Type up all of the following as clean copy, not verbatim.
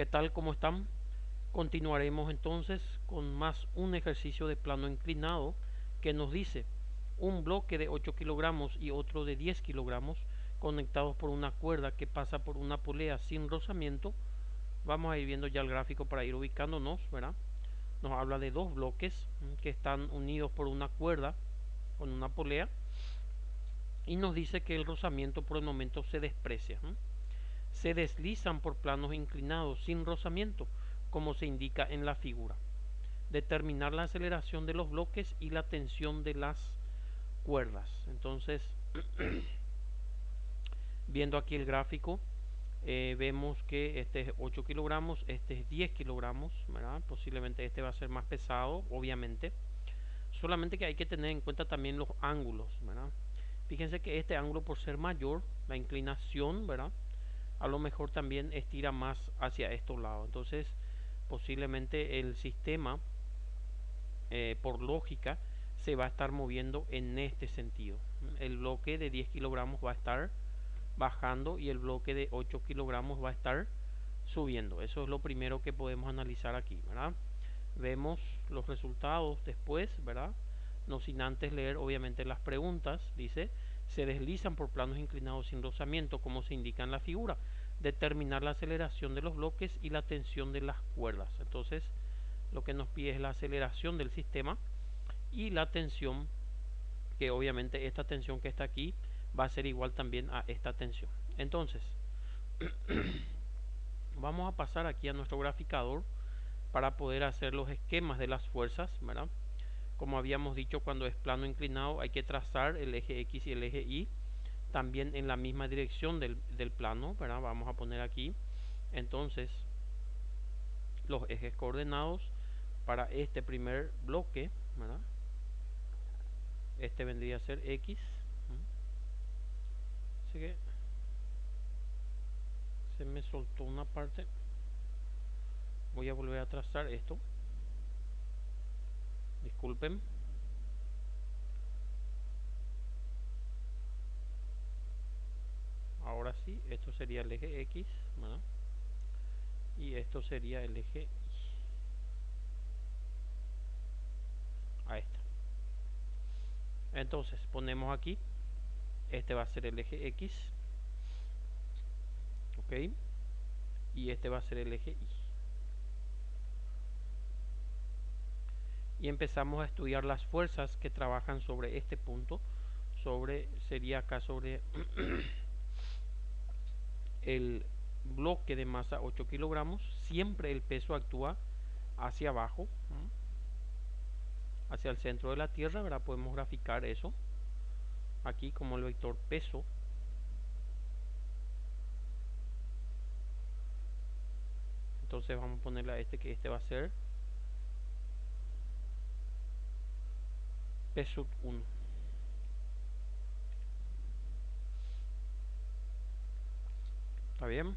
¿Qué tal? ¿Cómo están? Continuaremos entonces con más un ejercicio de plano inclinado que nos dice un bloque de 8 kilogramos y otro de 10 kilogramos conectados por una cuerda que pasa por una polea sin rozamiento. Vamos a ir viendo ya el gráfico para ir ubicándonos, ¿verdad? Nos habla de dos bloques que están unidos por una cuerda con una polea y nos dice que el rozamiento por el momento se desprecia. Se deslizan por planos inclinados sin rozamiento, como se indica en la figura. Determinar la aceleración de los bloques y la tensión de las cuerdas. Entonces, viendo aquí el gráfico, vemos que este es 8 kilogramos, este es 10 kilogramos, ¿verdad? Posiblemente este va a ser más pesado, obviamente. Solamente que hay que tener en cuenta también los ángulos, ¿verdad? Fíjense que este ángulo, por ser mayor, la inclinación, ¿verdad?, a lo mejor también estira más hacia estos lados. Entonces, posiblemente el sistema, por lógica, se va a estar moviendo en este sentido. El bloque de 10 kilogramos va a estar bajando y el bloque de 8 kilogramos va a estar subiendo. Eso es lo primero que podemos analizar aquí, ¿verdad? Vemos los resultados después, ¿verdad? No sin antes leer obviamente las preguntas. Dice, se deslizan por planos inclinados sin rozamiento, como se indica en la figura. Determinar la aceleración de los bloques y la tensión de las cuerdas. Entonces, lo que nos pide es la aceleración del sistema y la tensión, que obviamente esta tensión que está aquí va a ser igual también a esta tensión. Entonces, vamos a pasar aquí a nuestro graficador para poder hacer los esquemas de las fuerzas, ¿verdad? Como habíamos dicho, cuando es plano inclinado hay que trazar el eje X y el eje Y también en la misma dirección del plano, ¿verdad? Vamos a poner aquí entonces los ejes coordenados para este primer bloque, ¿verdad? Este vendría a ser X. Así que se me soltó una parte. Voy a volver a trazar esto. Disculpen. Ahora sí, esto sería el eje X, ¿verdad? Y esto sería el eje Y. Ahí está. Entonces ponemos aquí, este va a ser el eje X, ok, y este va a ser el eje Y. Y empezamos a estudiar las fuerzas que trabajan sobre este punto, sería acá sobre el bloque de masa 8 kilogramos. Siempre el peso actúa hacia abajo, hacia el centro de la Tierra, ¿verdad? Podemos graficar eso aquí como el vector peso. Entonces vamos a ponerle a este, que este va a ser P sub 1. ¿Está bien?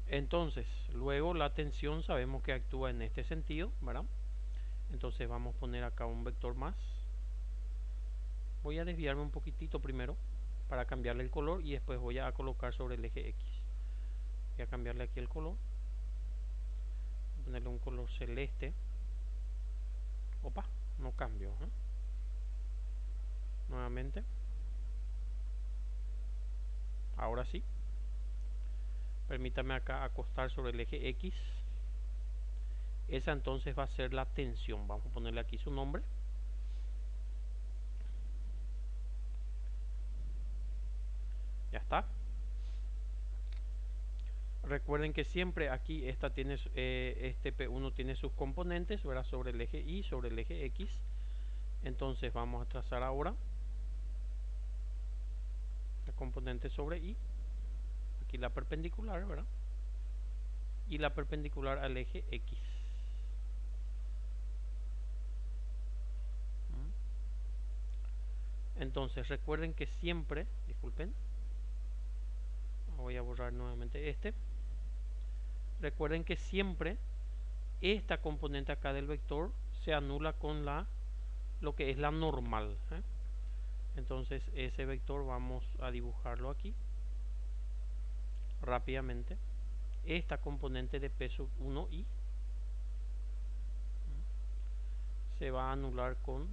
Entonces, luego la tensión sabemos que actúa en este sentido, ¿verdad? Entonces vamos a poner acá un vector más. Voy a desviarme un poquitito primero para cambiarle el color y después voy a colocar sobre el eje X. Voy a cambiarle aquí el color. Voy a ponerle un color celeste. Opa, no cambio, ¿eh? Nuevamente. Ahora sí. Permítame acá acostar sobre el eje X. Esa entonces va a ser la tensión. Vamos a ponerle aquí su nombre. Ya está. Recuerden que siempre aquí este P1 tiene sus componentes, ¿verdad? Sobre el eje Y, sobre el eje X. Entonces vamos a trazar ahora la componente sobre Y. Aquí la perpendicular, ¿verdad? Y la perpendicular al eje X. Entonces recuerden que siempre, disculpen, voy a borrar nuevamente este. Recuerden que siempre esta componente acá del vector se anula con lo que es la normal, ¿eh? Entonces ese vector vamos a dibujarlo aquí rápidamente. esta componente de P sub 1i se va a anular con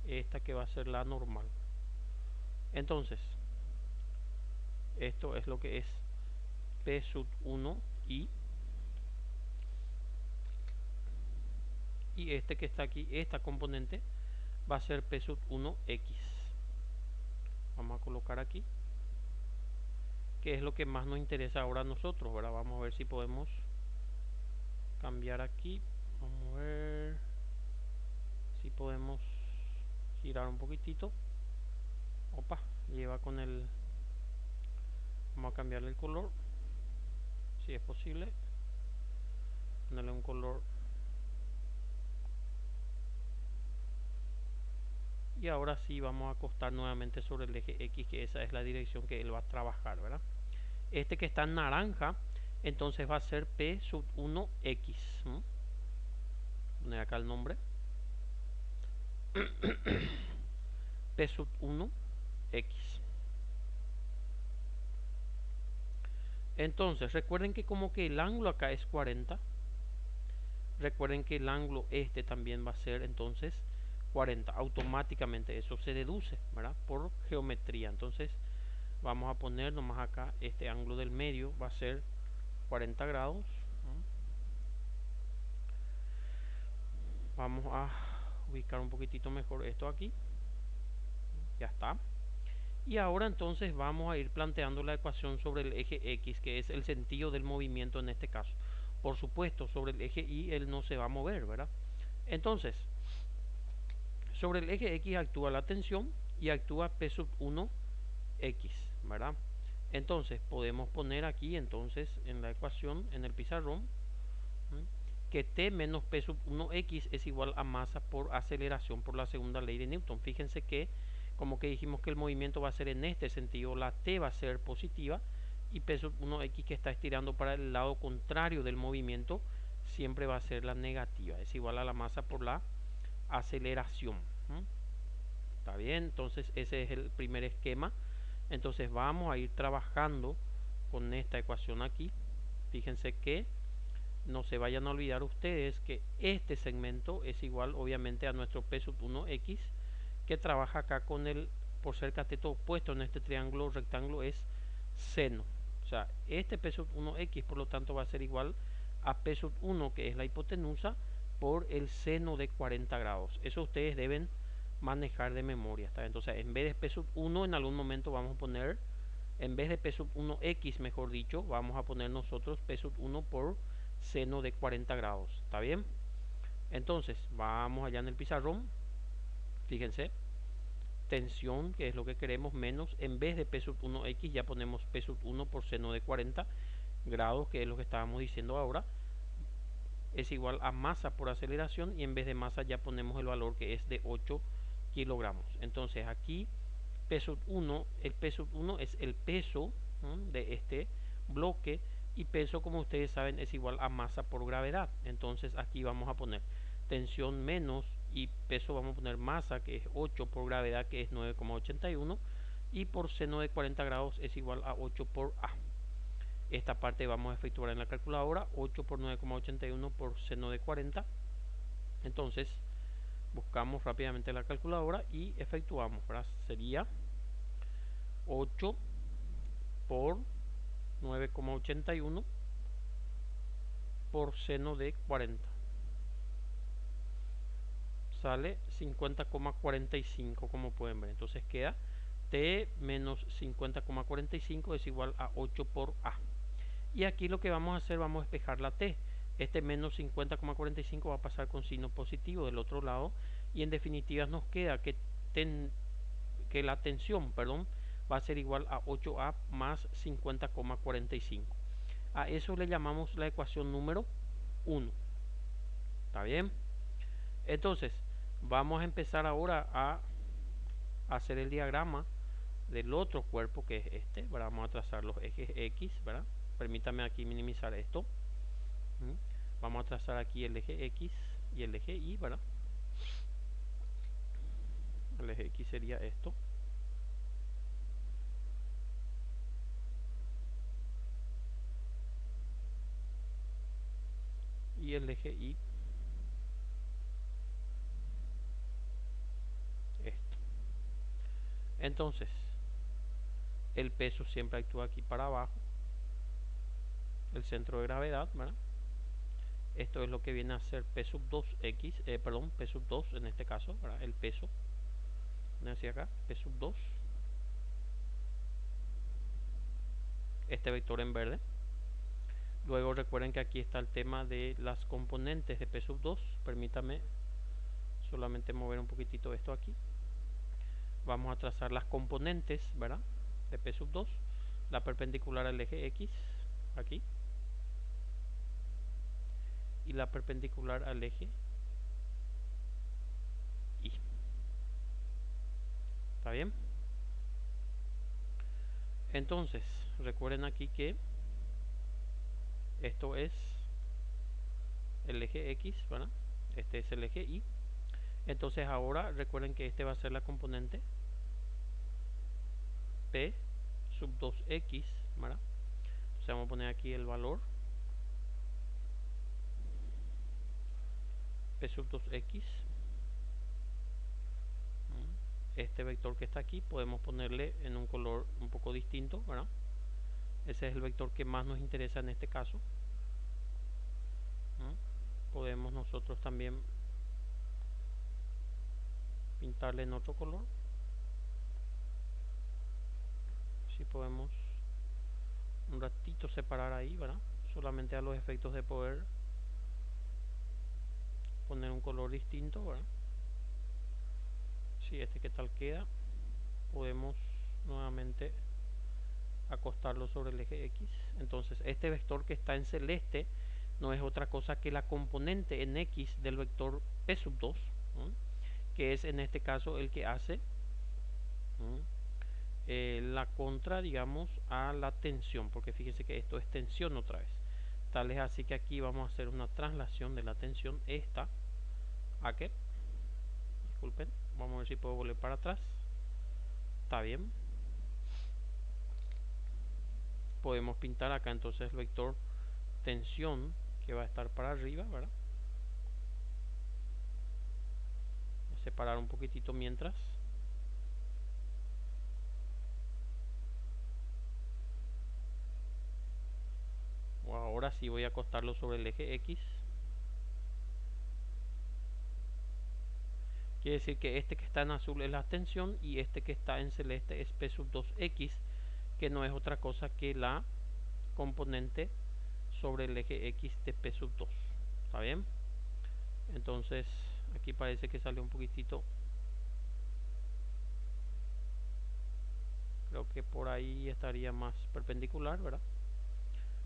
esta que va a ser la normal. Entonces, esto es lo que es P sub 1i, y este que está aquí, esta componente, va a ser P sub 1x. Vamos a colocar aquí, que es lo que más nos interesa ahora a nosotros, ¿verdad? Vamos a ver si podemos cambiar aquí. Vamos a ver si podemos girar un poquitito. Opa, lleva con el... Vamos a cambiarle el color, si es posible. Ponerle un color. Y ahora sí vamos a acostar nuevamente sobre el eje X, que esa es la dirección que él va a trabajar, ¿verdad? Este que está en naranja, entonces va a ser P sub 1X. Poner acá el nombre. P sub 1X. Entonces, recuerden que como que el ángulo acá es 40. Recuerden que el ángulo este también va a ser entonces 40. Automáticamente eso se deduce, ¿verdad? Por geometría. Entonces, vamos a poner nomás acá este ángulo del medio va a ser 40 grados. Vamos a ubicar un poquitito mejor esto aquí. Ya está. Y ahora entonces vamos a ir planteando la ecuación sobre el eje X, que es el sentido del movimiento en este caso. Por supuesto, sobre el eje Y él no se va a mover, ¿verdad? Entonces, sobre el eje X actúa la tensión y actúa P sub 1X, ¿verdad? Entonces, podemos poner aquí entonces en la ecuación, en el pizarrón, que T menos P sub 1X es igual a masa por aceleración por la segunda ley de Newton. Fíjense que como que dijimos que el movimiento va a ser en este sentido, la T va a ser positiva y P sub 1X que está estirando para el lado contrario del movimiento siempre va a ser la negativa. Es igual a la masa por la aceleración. ¿Está bien? Entonces ese es el primer esquema. Entonces vamos a ir trabajando con esta ecuación aquí. Fíjense que no se vayan a olvidar ustedes que este segmento es igual obviamente a nuestro P sub 1X, que trabaja acá con el, por ser cateto opuesto en este triángulo rectángulo, es seno. O sea, este P sub 1X por lo tanto va a ser igual a P sub 1, que es la hipotenusa, por el seno de 40 grados. Eso ustedes deben manejar de memoria. ¿Está? Entonces, en vez de P sub 1 en algún momento vamos a poner, en vez de P sub 1X mejor dicho, vamos a poner nosotros P sub 1 por seno de 40 grados. ¿Está bien? Entonces, vamos allá en el pizarrón. Fíjense, tensión, que es lo que queremos, menos, en vez de P sub 1X ya ponemos P sub 1 por seno de 40 grados, que es lo que estábamos diciendo ahora, es igual a masa por aceleración, y en vez de masa ya ponemos el valor que es de 8 kilogramos. Entonces aquí P sub 1, el P sub 1 es el peso de este bloque, y peso, como ustedes saben, es igual a masa por gravedad. Entonces aquí vamos a poner tensión menos, y peso vamos a poner masa, que es 8 por gravedad, que es 9,81, y por seno de 40 grados es igual a 8 por A. Esta parte vamos a efectuar en la calculadora. 8 por 9,81 por seno de 40. Entonces buscamos rápidamente la calculadora y efectuamos, ¿verdad? Sería 8 por 9,81 por seno de 40. Sale 50,45, como pueden ver. Entonces queda T menos 50,45 es igual a 8 por A. Y aquí lo que vamos a hacer, vamos a despejar la T. Este menos 50,45 va a pasar con signo positivo del otro lado. Y en definitiva nos queda que la tensión, va a ser igual a 8A más 50,45. A eso le llamamos la ecuación número 1. ¿Está bien? Entonces, vamos a empezar ahora a hacer el diagrama del otro cuerpo, que es este, ¿verdad? Vamos a trazar los ejes X, ¿verdad? Permítame aquí minimizar esto. Vamos a trazar aquí el eje X y el eje Y, ¿verdad? El eje X sería esto. y el eje Y esto. Entonces el peso siempre actúa aquí para abajo, el centro de gravedad, ¿verdad? Esto es lo que viene a ser P sub 2x, perdón, P sub 2 en este caso, ¿verdad? El peso, hacia acá, P sub 2, este vector en verde. Luego recuerden que aquí está el tema de las componentes de P sub 2. Permítame solamente mover un poquitito esto aquí. Vamos a trazar las componentes, ¿verdad? De P sub 2, la perpendicular al eje X, aquí, y la perpendicular al eje Y. ¿Está bien? Entonces, recuerden aquí que esto es el eje X, ¿verdad? Este es el eje Y. Entonces ahora recuerden que este va a ser la componente P sub 2x, ¿verdad? Entonces vamos a poner aquí el valor P sub 2x. Este vector que está aquí podemos ponerle en un color un poco distinto, ¿verdad? Ese es el vector que más nos interesa en este caso. Podemos nosotros también pintarle en otro color. Si podemos un ratito separar ahí, ¿verdad? Solamente a los efectos de poder poner un color distinto, ¿verdad? Si este que tal queda, podemos nuevamente acostarlo sobre el eje X. Entonces este vector que está en celeste no es otra cosa que la componente en X del vector P sub 2, ¿no? Que es en este caso el que hace la contra, digamos, a la tensión, porque fíjense que esto es tensión otra vez. Tal es así que aquí vamos a hacer una traslación de la tensión esta a que, disculpen, vamos a ver si puedo volver para atrás. Está bien. Podemos pintar acá entonces el vector tensión que va a estar para arriba, ¿verdad? Voy a separar un poquitito mientras. Ahora sí voy a acostarlo sobre el eje X. Quiere decir que este que está en azul es la tensión y este que está en celeste es P sub 2x, que no es otra cosa que la componente sobre el eje X de P sub 2. ¿Está bien? Entonces aquí parece que sale un poquitito. Creo que por ahí estaría más perpendicular, ¿verdad?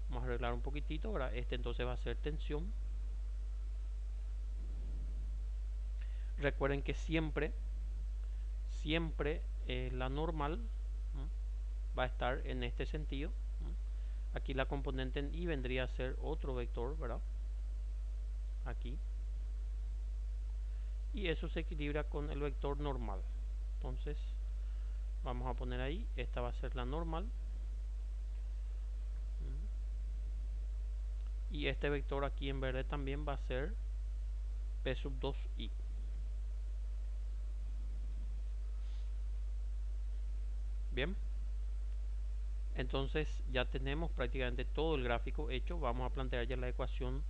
Vamos a arreglar un poquitito, ¿verdad? Este entonces va a ser tensión. Recuerden que siempre la normal va a estar en este sentido. Aquí la componente en Y vendría a ser otro vector, ¿verdad? Aquí. Y eso se equilibra con el vector normal. Entonces vamos a poner ahí, esta va a ser la normal. Y este vector aquí en verde también va a ser P sub 2i. Bien. Entonces ya tenemos prácticamente todo el gráfico hecho. Vamos a plantear ya la ecuación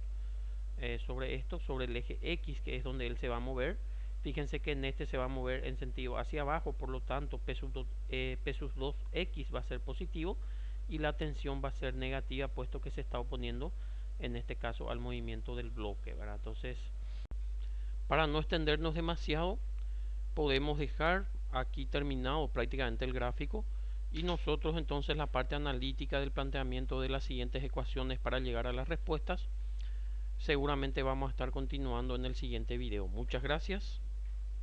sobre esto, sobre el eje X, que es donde él se va a mover. Fíjense que en este se va a mover en sentido hacia abajo, por lo tanto P sub 2x va a ser positivo y la tensión va a ser negativa, puesto que se está oponiendo en este caso al movimiento del bloque, ¿verdad? Entonces, para no extendernos demasiado, podemos dejar aquí terminado prácticamente el gráfico y nosotros entonces la parte analítica del planteamiento de las siguientes ecuaciones para llegar a las respuestas seguramente vamos a estar continuando en el siguiente video. Muchas gracias.